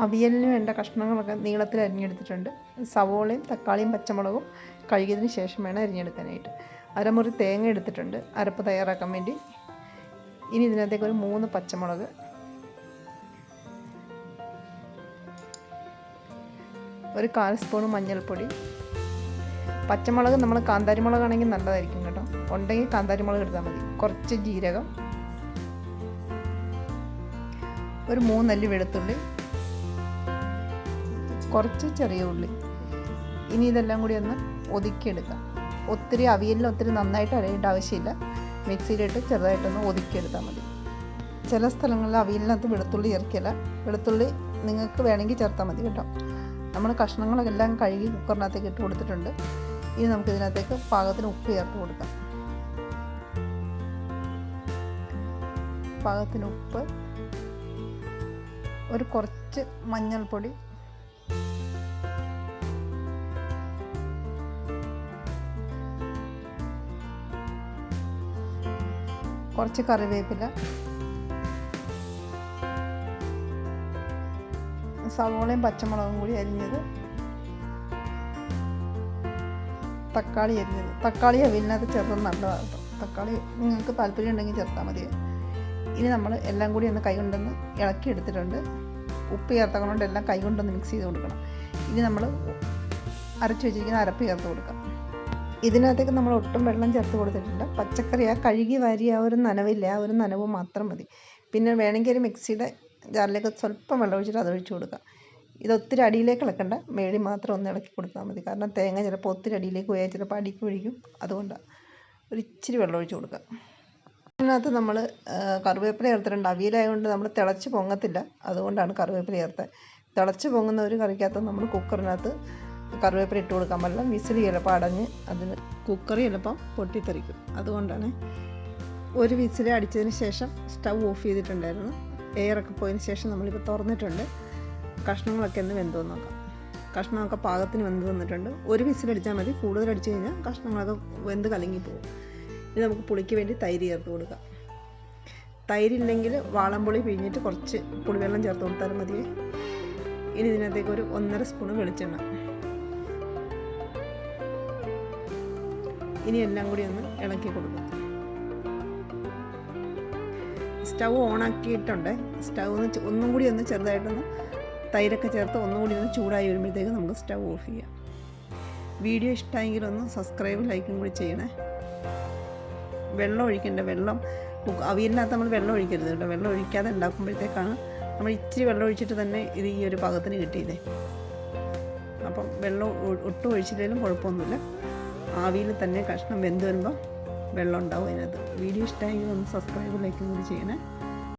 അവിയലിന് വേണ്ട കഷ്ണങ്ങളൊക്കെ നീളത്തിൽ അരിഞ്ഞെടുത്തിട്ടുണ്ട്. സവോളയും തക്കാളിയും പച്ചമുളകും കഴുകിയതിന് ശേഷം വേണം അരിഞ്ഞെടുക്കാനായിട്ട്. അരമുറി തേങ്ങ എടുത്തിട്ടുണ്ട് അരപ്പ് തയ്യാറാക്കാൻ വേണ്ടി. ഇനി ഇതിനകത്തേക്ക് ഒരു 3 പച്ചമുളക്, ഒരു 1/4 സ്പൂൺ മഞ്ഞൾപ്പൊടി. പച്ചമുളക് നമ്മൾ കാന്താരി മുളകാണെങ്കിൽ നല്ലതായിരിക്കും കേട്ടോ, ഉണ്ടെങ്കിൽ കാന്താരി മുളക് എടുത്താൽ മതി. കുറച്ച് ജീരകം, ഒരു 3 അല്ലി വെളുത്തുള്ളി, കുറച്ച് ചെറിയ ഉള്ളി. ഇനി ഇതെല്ലാം കൂടി ഒന്ന് ഒതുക്കിയെടുക്കാം. അവിയലിന് ഒത്തിരി നന്നായിട്ട് അരയേണ്ട ആവശ്യമില്ല, മിക്സിയിലിട്ട് ചെറുതായിട്ടൊന്ന് ഒതുക്കിയെടുത്താൽ മതി. ചില സ്ഥലങ്ങളിൽ അവിയലിനകത്ത് വെളുത്തുള്ളി ചേർക്കില്ല, വെളുത്തുള്ളി നിങ്ങൾക്ക് വേണമെങ്കിൽ ചേർത്താൽ മതി കേട്ടോ. നമ്മൾ കഷ്ണങ്ങളെല്ലാം കഴുകി കുക്കറിനകത്തേക്ക് ഇട്ട് കൊടുത്തിട്ടുണ്ട്. ഇനി നമുക്കിതിനകത്തേക്ക് പാകത്തിന് ഉപ്പ് ചേർത്ത് കൊടുക്കാം. പാകത്തിന് ഉപ്പ്, ഒരു കുറച്ച് മഞ്ഞൾപ്പൊടി, കുറച്ച് കറിവേപ്പില, സവോളയും പച്ചമുളകും കൂടി അരിഞ്ഞത്, തക്കാളി അരിഞ്ഞത്. തക്കാളി അവിയലിനകത്ത് ചേർത്ത് നല്ലതാണ് കേട്ടോ. തക്കാളി നിങ്ങൾക്ക് താല്പര്യം ഉണ്ടെങ്കിൽ ചേർത്താൽ മതി. ഇനി നമ്മൾ എല്ലാം കൂടി ഒന്ന് കൈകൊണ്ടൊന്ന് ഇളക്കി എടുത്തിട്ടുണ്ട്. ഉപ്പ് ചേർത്തകൊണ്ട് എല്ലാം കൈകൊണ്ടൊന്ന് മിക്സ് ചെയ്ത് കൊടുക്കണം. ഇനി നമ്മൾ അരച്ച് വെച്ചിരിക്കുന്ന അരപ്പ് ചേർത്ത് കൊടുക്കാം. ഇതിനകത്തേക്ക് നമ്മൾ ഒട്ടും വെള്ളം ചേർത്ത് കൊടുത്തിട്ടില്ല. പച്ചക്കറി കഴുകി വാരി ഒരു നനവില്ല, ഒരു നനവ് മാത്രം മതി. പിന്നെ വേണമെങ്കിൽ ഒരു മിക്സിയുടെ ജാറിലേക്ക് സ്വല്പം വെള്ളം ഒഴിച്ചിട്ട് അതൊഴിച്ച് കൊടുക്കാം. ഇതൊത്തിരി അടിയിലേക്ക് ഇളക്കണ്ട, മേടി മാത്രം ഒന്ന് ഇളക്കി കൊടുത്താൽ മതി. കാരണം തേങ്ങ ചിലപ്പോൾ ഒത്തിരി അടിയിലേക്ക് പോയാൽ ചിലപ്പോൾ അടിക്ക് പിടിക്കും. അതുകൊണ്ടാണ് ഒരു ഇച്ചിരി വെള്ളം ഒഴിച്ച് കൊടുക്കുക. ഇതിനകത്ത് നമ്മൾ കറിവേപ്പില ചേർത്തിട്ടുണ്ട്. അവിയലായതുകൊണ്ട് നമ്മൾ തിളച്ച് പൊങ്ങത്തില്ല, അതുകൊണ്ടാണ് കറിവേപ്പില ചേർത്തത്. തിളച്ച് പൊങ്ങുന്ന ഒരു കറിക്കകത്ത് നമ്മൾ കുക്കറിനകത്ത് കറിവേപ്പില ഇട്ട് കൊടുക്കാൻ പാടില്ല. വിസിൽ ചിലപ്പോൾ അടഞ്ഞ് അതിന് കുക്കർ ചിലപ്പം പൊട്ടിത്തെറിക്കും. അതുകൊണ്ടാണ് ഒരു വിസിൽ അടിച്ചതിന് ശേഷം സ്റ്റൗ ഓഫ് ചെയ്തിട്ടുണ്ടായിരുന്നു. എയറൊക്കെ പോയതിന് ശേഷം നമ്മളിപ്പോൾ തുറന്നിട്ടുണ്ട്. കഷ്ണങ്ങളൊക്കെ ഒന്ന് വെന്ത് നോക്കാം. കഷ്ണമൊക്കെ പാകത്തിന് വെന്ത് വന്നിട്ടുണ്ട്. ഒരു വിസിലടിച്ചാൽ മതി, കൂടുതൽ അടിച്ചു കഴിഞ്ഞാൽ കഷ്ണങ്ങളൊക്കെ വെന്ത് കലങ്ങി പോകും. ഇത് നമുക്ക് പുളിക്ക് വേണ്ടി തൈര് ചേർത്ത് കൊടുക്കാം. തൈരില്ലെങ്കിൽ വാളംപുളി പിഴിഞ്ഞിട്ട് കുറച്ച് പുളിവെള്ളം ചേർത്ത് കൊടുത്താലും മതിയേ. ഇനി ഇതിനകത്തേക്ക് ഒരു 1.5 സ്പൂൺ വെളിച്ചെണ്ണ. ഇനി എല്ലാം കൂടി ഒന്ന് ഇളക്കി കൊടുക്കും. സ്റ്റൗ ഓണാക്കിയിട്ടുണ്ട്. സ്റ്റൗ ഒന്നും കൂടി ഒന്ന് ചെറുതായിട്ടൊന്ന് തൈരൊക്കെ ചേർത്ത് ഒന്നും കൂടി ഒന്ന് ചൂടായി വരുമ്പോഴത്തേക്ക് നമുക്ക് സ്റ്റൗ ഓഫ് ചെയ്യാം. വീഡിയോ ഇഷ്ടമായെങ്കിൽ ഒന്ന് സബ്സ്ക്രൈബ് ലൈക്കും കൂടി ചെയ്യണേ. വെള്ളം ഒഴിക്കണ്ട, വെള്ളം അവിയലിനകത്ത് നമ്മൾ വെള്ളം ഒഴിക്കരുത് കേട്ടോ. വെള്ളം ഒഴിക്കാതെ ഉണ്ടാക്കുമ്പോഴത്തേക്കാണ് നമ്മൾ ഇച്ചിരി വെള്ളം ഒഴിച്ചിട്ട് തന്നെ ഇത് ഈ ഒരു പാകത്തിന് കിട്ടിയതേ. അപ്പം വെള്ളം ഒട്ടും ഒഴിച്ചില്ലെങ്കിലും കുഴപ്പമൊന്നുമില്ല. ആവിയിൽ തന്നെ കഷ്ണം വെന്ത് വരുമ്പോൾ വെള്ളം ഉണ്ടാവും അതിനകത്ത്. വീഡിയോ ഇഷ്ടമായെങ്കിൽ ഒന്ന് സബ്സ്ക്രൈബ് ലൈക്കും കൂടി ചെയ്യണേ.